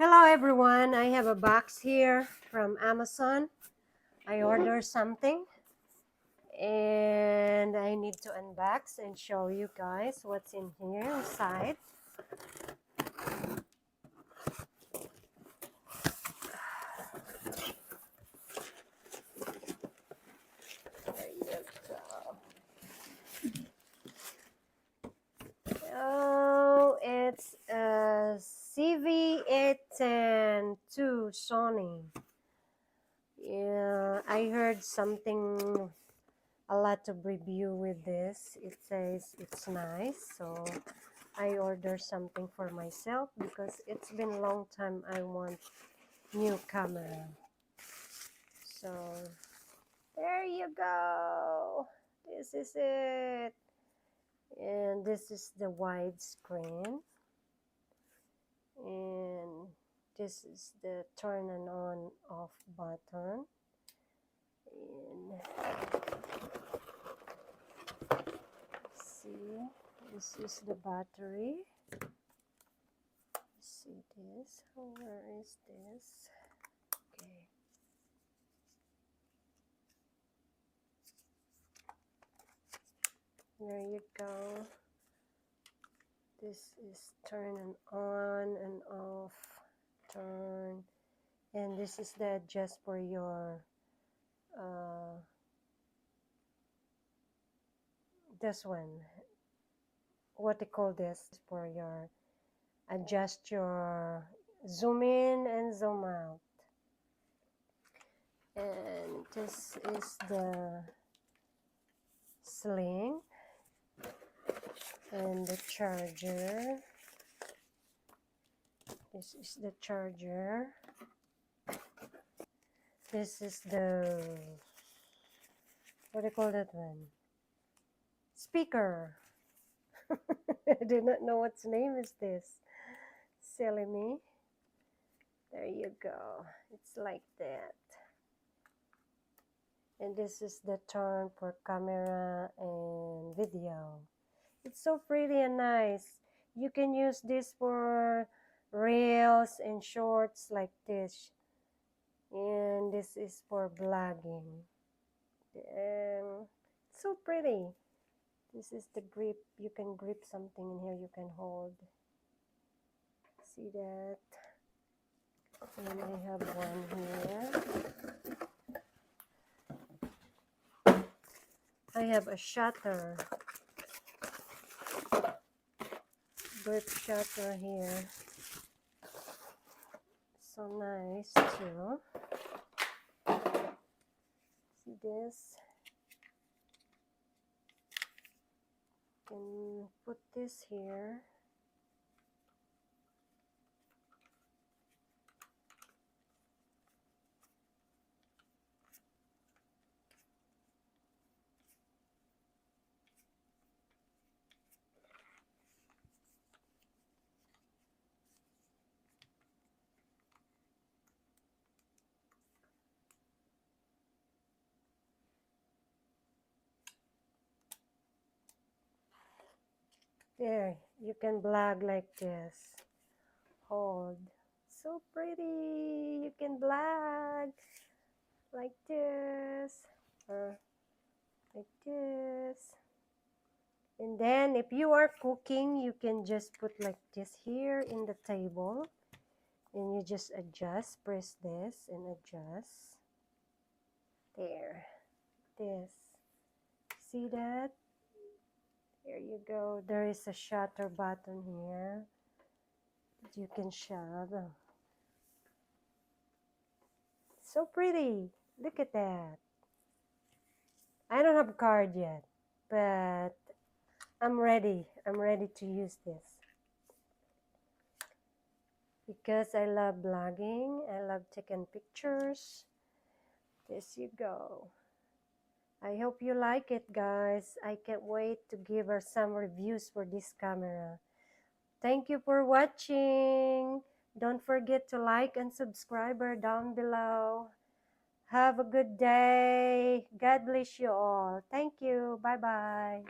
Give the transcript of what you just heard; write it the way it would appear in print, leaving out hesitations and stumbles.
Hello everyone, I have a box here from Amazon. I ordered something and I need to unbox and show you guys what's in here inside. There you go. Oh, it's a ZB10-II Sony. Yeah, I heard something, a lot of review with this. It says it's nice, so I ordered something for myself because it's been a long time I want new camera. So there you go. This is it. And this is the wide screen. And this is the turn and on off button. And see, this is the battery. See this? Where is this? Okay. There you go. This is turn and on and off, turn. And this is the adjust for your this one, what they call this, for your adjust your zoom in and zoom out. And this is the sling and the charger. This is the charger. This is the, what do you call that one? Speaker. I do not know what name is this. Silly me. There you go. It's like that. And this is the turn for camera and video. It's so pretty and nice. You can use this for reels and shorts like this. And this is for vlogging. It's so pretty. This is the grip. You can grip something in here. You can hold. See that? And I have one here. I have a shutter. Grip shutter here. So nice too. See this? You can put this here. There, you can vlog like this. Hold. So pretty. You can vlog like this or like this. And then if you are cooking, you can just put like this here in the table. And you just adjust, press this and adjust. There. This. See that? There you go. There is a shutter button here that you can shove. So pretty. Look at that. I don't have a card yet, but I'm ready. I'm ready to use this. Because I love vlogging. I love taking pictures. This you go. I hope you like it, guys. I can't wait to give her some reviews for this camera. Thank you for watching. Don't forget to like and subscribe her down below. Have a good day. God bless you all. Thank you. Bye-bye.